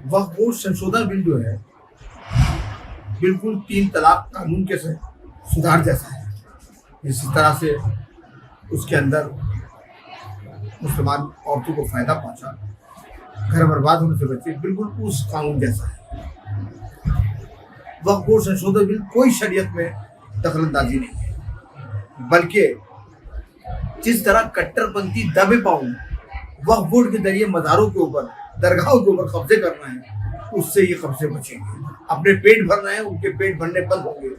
वक्फ board संशोधन bill जो है बिल्कुल 3 तलाक कानून के सुधार जैसा है। इसी तरह से उसके अंदर मुसलमान औरतों को फायदा पहुंचा, घर बर्बाद होने से बचे, बिल्कुल उस कानून जैसा है। वक्फ बोर्ड संशोधन बिल कोई शरीयत में दखलंदाजी नहीं है, बल्कि जिस तरह कट्टरपंथी दबे पाँव वक्फ बोर्ड के जरिए मज़ारों के ऊपर, दरगाहों के ऊपर कब्जे करना है, उससे ये कब्जे बचेंगे। अपने पेट भरना है, उनके पेट भरने बंद होंगे।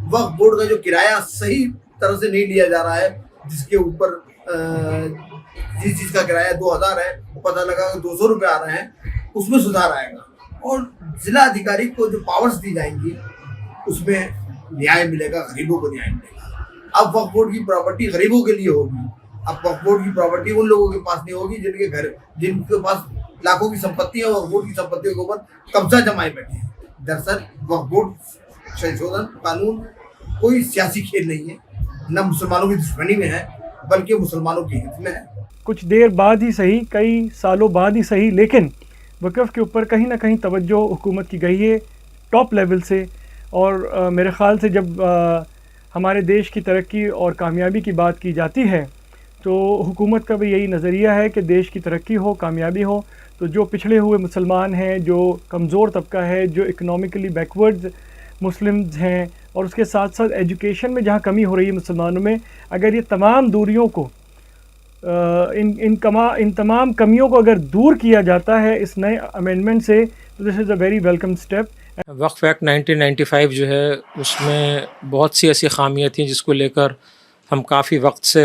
वक्फ बोर्ड का जो किराया सही तरह से नहीं लिया जा रहा है, जिसके ऊपर जिस चीज़ का किराया 2000 है वो पता लगा 200 रुपये आ रहे हैं, उसमें सुधार आएगा। और जिला अधिकारी को जो पावर्स दी जाएंगी उसमें न्याय मिलेगा, गरीबों को न्याय मिलेगा। अब वक्फ बोर्ड की प्रॉपर्टी गरीबों के लिए होगी। अब वक्फ बोर्ड की प्रॉपर्टी उन लोगों के पास नहीं होगी जिनके पास लाखों की संपत्ति है, वक्फ बोर्ड की संपत्तियों के ऊपर कब्जा जमाए बैठे हैं। दरअसल वक्फ बोर्ड संशोधन कानून कोई सियासी खेल नहीं है, न मुसलमानों की दुश्मनी में है, बल्कि मुसलमानों के हित में है। कुछ देर बाद ही सही, कई सालों बाद ही सही, लेकिन वक़्फ़ के ऊपर कहीं ना कहीं तवज्जो हुकूमत की गई है टॉप लेवल से। और मेरे ख़्याल से जब हमारे देश की तरक्की और कामयाबी की बात की जाती है तो हुकूमत का भी यही नज़रिया है कि देश की तरक्की हो, कामयाबी हो। तो जो पिछड़े हुए मुसलमान हैं, जो कमज़ोर तबका है, जो इकनॉमिकली बैकवर्ड्स मुस्लिम्स हैं, और उसके साथ साथ एजुकेशन में जहाँ कमी हो रही है मुसलमानों में, अगर ये तमाम दूरियों को इन तमाम कमियों को अगर दूर किया जाता है इस नए अमेंडमेंट से, तो this is a very welcome step. Waqf act 1995 जो है उसमें बहुत सी ऐसी खामियाँ थी जिसको लेकर हम काफ़ी वक्त से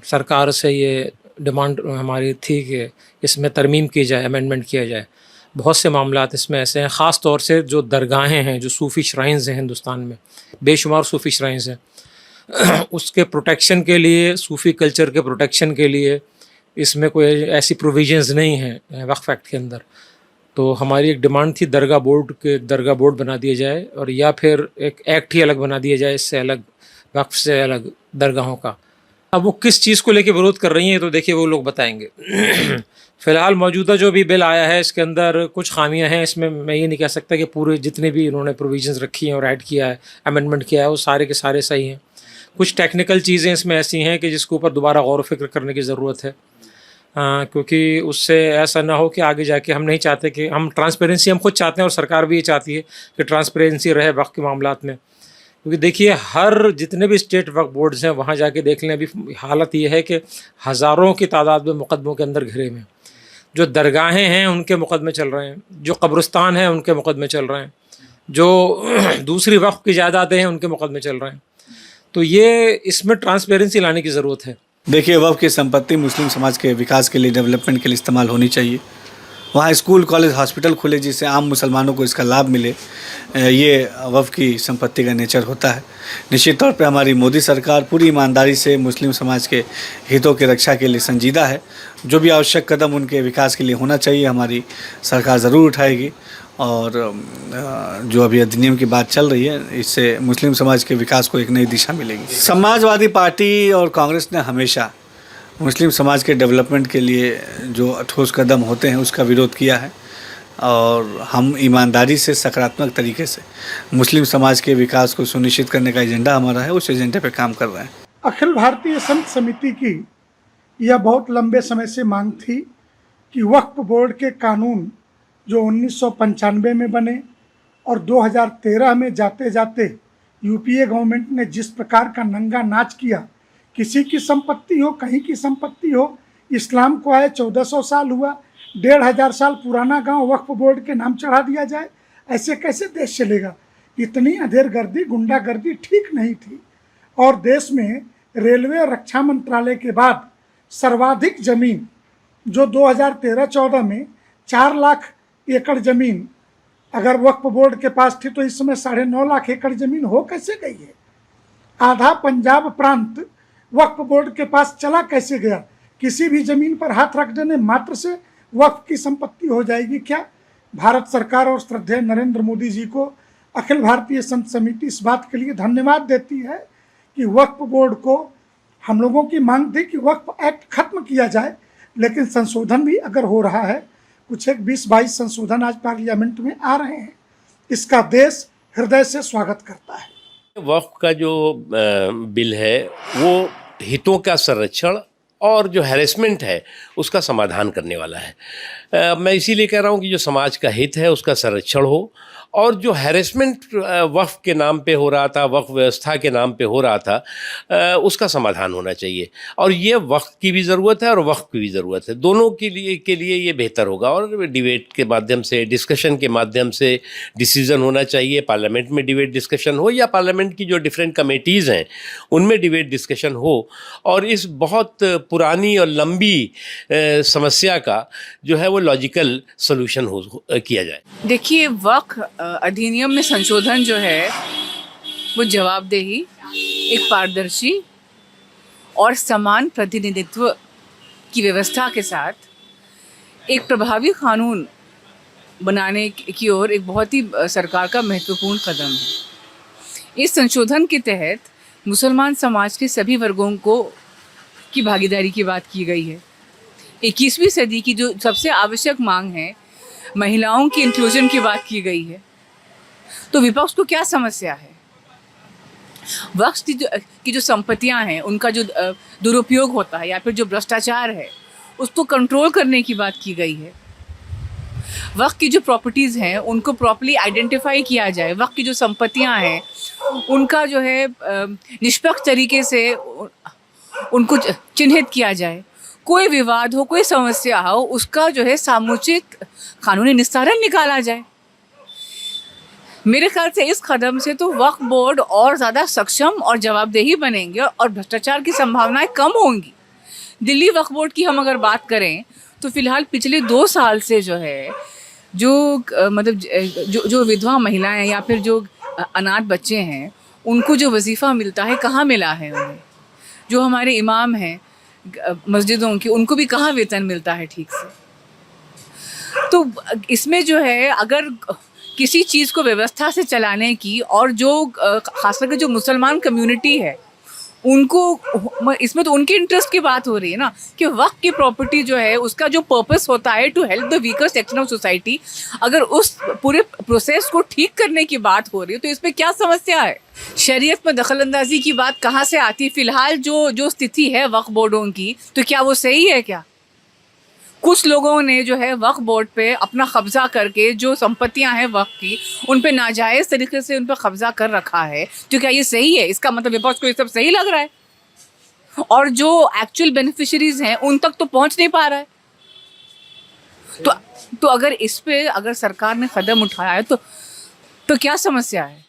सरकार से ये डिमांड हमारी थी कि इसमें तरमीम की जाए, अमेंडमेंट किया जाए। बहुत से मामलात इसमें ऐसे हैं, ख़ास तौर से जो दरगाहें हैं, जो सूफ़ी श्राइन्स हैं हिंदुस्तान में, बेशुमार सूफ़ी श्राइन्स हैं, उसके प्रोटेक्शन के लिए, सूफ़ी कल्चर के प्रोटेक्शन के लिए इसमें कोई ऐसी प्रोविजंस नहीं हैं वक्फ एक्ट के अंदर। तो हमारी एक डिमांड थी दरगाह बोर्ड बना दिया जाए, और या फिर एक एक्ट ही अलग बना दिया जाए, इससे अलग, वक्फ से अलग दरगाहों का। अब वो किस चीज़ को लेके विरोध कर रही हैं तो देखिए वो लोग बताएंगे। फ़िलहाल मौजूदा जो भी बिल आया है इसके अंदर कुछ खामियां हैं। इसमें मैं ये नहीं कह सकता कि पूरे जितने भी इन्होंने प्रोविजंस रखी हैं और ऐड किया है, अमेंडमेंट किया है, वो सारे के सारे सही हैं। कुछ टेक्निकल चीज़ें इसमें ऐसी हैं कि जिसके ऊपर दोबारा गौर व फिक्र करने की ज़रूरत है, क्योंकि उससे ऐसा ना हो कि आगे जाके हम नहीं चाहते कि हम ट्रांसपेरेंसी हम खुद चाहते हैं और सरकार भी ये चाहती है कि ट्रांसपेरेंसी रहे वक्फ के मामलात में। क्योंकि देखिए हर जितने भी स्टेट वक्फ बोर्ड्स हैं वहाँ जाके देख लें, अभी हालत ये है कि हज़ारों की तादाद में मुकदमों के अंदर घिरे हुए हैं। जो दरगाहें हैं उनके मुकदमे चल रहे हैं, जो कब्रिस्तान हैं उनके मुकदमे चल रहे हैं, जो दूसरी वक्फ की जायदादें हैं उनके मुकदमे चल रहे हैं। तो ये इसमें ट्रांसपेरेंसी लाने की ज़रूरत है। देखिए, वक्फ की संपत्ति मुस्लिम समाज के विकास के लिए, डेवलपमेंट के लिए इस्तेमाल होनी चाहिए। वहाँ स्कूल, कॉलेज, हॉस्पिटल खुले जिससे आम मुसलमानों को इसका लाभ मिले, ये वक्फ की संपत्ति का नेचर होता है। निश्चित तौर पे हमारी मोदी सरकार पूरी ईमानदारी से मुस्लिम समाज के हितों की रक्षा के लिए संजीदा है। जो भी आवश्यक कदम उनके विकास के लिए होना चाहिए हमारी सरकार ज़रूर उठाएगी। और जो अभी अधिनियम की बात चल रही है, इससे मुस्लिम समाज के विकास को एक नई दिशा मिलेगी। समाजवादी पार्टी और कांग्रेस ने हमेशा मुस्लिम समाज के डेवलपमेंट के लिए जो ठोस कदम होते हैं उसका विरोध किया है, और हम ईमानदारी से, सकारात्मक तरीके से मुस्लिम समाज के विकास को सुनिश्चित करने का एजेंडा हमारा है, उस एजेंडे पे काम कर रहे हैं। अखिल भारतीय संत समिति की यह बहुत लंबे समय से मांग थी कि वक्फ बोर्ड के कानून जो 1995 में बने और 2013 में जाते जाते यूपीए गवर्नमेंट ने जिस प्रकार का नंगा नाच किया, किसी की संपत्ति हो, कहीं की संपत्ति हो, इस्लाम को आए 1400 साल हुआ, 1500 साल पुराना गांव वक्फ बोर्ड के नाम चढ़ा दिया जाए, ऐसे कैसे देश चलेगा। इतनी अधेरगर्दी, गुंडागर्दी ठीक नहीं थी। और देश में रेलवे, रक्षा मंत्रालय के बाद सर्वाधिक ज़मीन जो 2013-14 में 4 लाख एकड़ ज़मीन अगर वक्फ बोर्ड के पास थी, तो इस समय 9.5 लाख एकड़ ज़मीन हो कैसे गई है। आधा पंजाब प्रांत वक्फ बोर्ड के पास चला कैसे गया। किसी भी ज़मीन पर हाथ रख देने मात्र से वक्फ की संपत्ति हो जाएगी क्या। भारत सरकार और श्रद्धेय नरेंद्र मोदी जी को अखिल भारतीय संत समिति इस बात के लिए धन्यवाद देती है कि वक्फ बोर्ड को, हम लोगों की मांग थी कि वक्फ एक्ट खत्म किया जाए, लेकिन संशोधन भी अगर हो रहा है, कुछ एक 20-22 संशोधन आज पार्लियामेंट में आ रहे हैं। इसका देश हृदय से स्वागत करता है। वक्फ का जो बिल है वो हितों का संरक्षण और जो हैरेसमेंट है उसका समाधान करने वाला है। मैं इसीलिए कह रहा हूँ कि जो समाज का हित है उसका संरक्षण हो, और जो हैरेसमेंट वक्फ के नाम पे हो रहा था, वक्फ व्यवस्था के नाम पे हो रहा था, उसका समाधान होना चाहिए। और ये वक्त की भी ज़रूरत है और वक्फ की भी ज़रूरत है, दोनों के लिए ये बेहतर होगा। और डिबेट के माध्यम से, डिस्कशन के माध्यम से डिसीज़न होना चाहिए। पार्लियामेंट में डिबेट डिस्कशन हो या पार्लियामेंट की जो डिफरेंट कमेटीज़ हैं उनमें डिबेट डिस्कशन हो, और इस बहुत पुरानी और लंबी समस्या का जो है वो लॉजिकल सोल्यूशन किया जाए। देखिए, वक्फ अधिनियम में संशोधन जो है वो जवाबदेही, एक पारदर्शी और समान प्रतिनिधित्व की व्यवस्था के साथ एक प्रभावी कानून बनाने की ओर एक बहुत ही सरकार का महत्वपूर्ण कदम है। इस संशोधन के तहत मुसलमान समाज के सभी वर्गों की भागीदारी की बात की गई है। 21वीं सदी की जो सबसे आवश्यक मांग है, महिलाओं की इंक्लूजन की बात की गई है। तो विपक्ष को क्या समस्या है? वक्फ की जो संपत्तियां हैं उनका जो दुरुपयोग होता है या फिर जो भ्रष्टाचार है उसको कंट्रोल करने की बात की गई है। वक्फ की जो प्रॉपर्टीज़ हैं उनको प्रॉपर्ली आइडेंटिफाई किया जाए। वक्फ की जो संपत्तियां हैं उनका जो है निष्पक्ष तरीके से उनको चिन्हित किया जाए। कोई विवाद हो, कोई समस्या हो, उसका जो है सामुचित कानूनी निस्तारण निकाला जाए। मेरे ख्याल से इस कदम से तो वक्फ बोर्ड और ज़्यादा सक्षम और जवाबदेही बनेंगे और भ्रष्टाचार की संभावनाएं कम होंगी। दिल्ली वक्फ बोर्ड की हम अगर बात करें तो फिलहाल पिछले 2 साल से जो है जो विधवा महिलाएं या फिर जो अनाथ बच्चे हैं उनको जो वजीफ़ा मिलता है कहाँ मिला है उन्हें। जो हमारे इमाम हैं मस्जिदों की, उनको भी कहाँ वेतन मिलता है ठीक से। तो इसमें जो है अगर किसी चीज़ को व्यवस्था से चलाने की, और जो खास करके जो मुसलमान कम्युनिटी है उनको, इसमें तो उनके इंटरेस्ट की बात हो रही है ना, कि वक्त की प्रॉपर्टी जो है उसका जो पर्पस होता है to help the weaker section of society, अगर उस पूरे प्रोसेस को ठीक करने की बात हो रही है तो इसमें क्या समस्या है? शरीयत में दखलंदाजी की बात कहाँ से आती? फिलहाल जो स्थिति है वक्फ बोर्डों की, तो क्या वो सही है? क्या कुछ लोगों ने जो है वक्फ बोर्ड पे अपना कब्जा करके जो संपत्तियां हैं वक्फ की, उन पे नाजायज़ तरीके से उन पे कब्जा कर रखा है, तो क्या ये सही है? इसका मतलब विपक्ष को ये सब सही लग रहा है? और जो एक्चुअल बेनिफिशरीज हैं उन तक तो पहुंच नहीं पा रहा है। तो अगर इस पे अगर सरकार ने कदम उठाया है तो क्या समस्या है?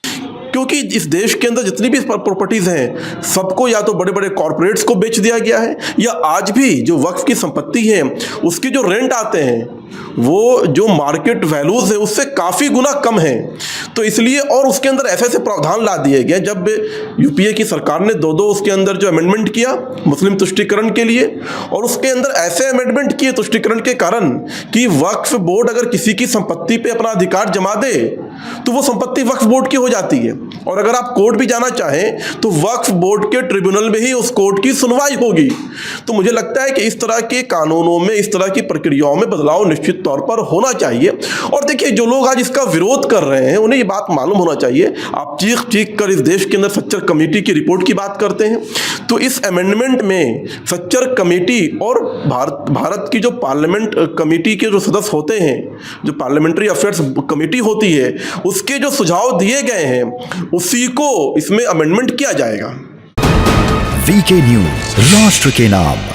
क्योंकि इस देश के अंदर जितनी भी प्रॉपर्टीज़ हैं सबको या तो बड़े बड़े कॉरपोरेट्स को बेच दिया गया है, या आज भी जो वक्फ की संपत्ति है उसके जो रेंट आते हैं वो जो मार्केट वैल्यूज़ है उससे काफ़ी गुना कम है। तो इसलिए, और उसके अंदर ऐसे ऐसे प्रावधान ला दिए गए, जब यूपीए की सरकार ने 2 उसके अंदर जो अमेंडमेंट किया मुस्लिम तुष्टीकरण के लिए, और उसके अंदर ऐसे अमेंडमेंट किए तुष्टीकरण के कारण कि वक्फ बोर्ड अगर किसी की संपत्ति पे अपना अधिकार जमा दे तो वो संपत्ति वक्फ बोर्ड की हो जाती है, और अगर आप कोर्ट भी जाना चाहें तो वक्फ बोर्ड के ट्रिब्यूनल में ही उस कोर्ट की सुनवाई होगी। तो मुझे लगता है कि इस तरह के कानूनों में, इस तरह की प्रक्रियाओं में बदलाव निश्चित तौर पर होना चाहिए। और देखिए, जो लोग आज इसका विरोध कर रहे हैं उन्हें ये बात मालूम होना चाहिए। आप चीख कर इस देश के अंदर सच्चर कमेटी की रिपोर्ट की बात करते हैं, तो इस अमेंडमेंट में सच्चर कमेटी और भारत की जो पार्लियामेंट कमेटी के जो सदस्य होते हैं, जो पार्लियामेंट्री अफेयर्स कमेटी होती है, उसके जो सुझाव दिए गए हैं उसी को इसमें अमेंडमेंट किया जाएगा। वीके न्यूज, राष्ट्र के नाम।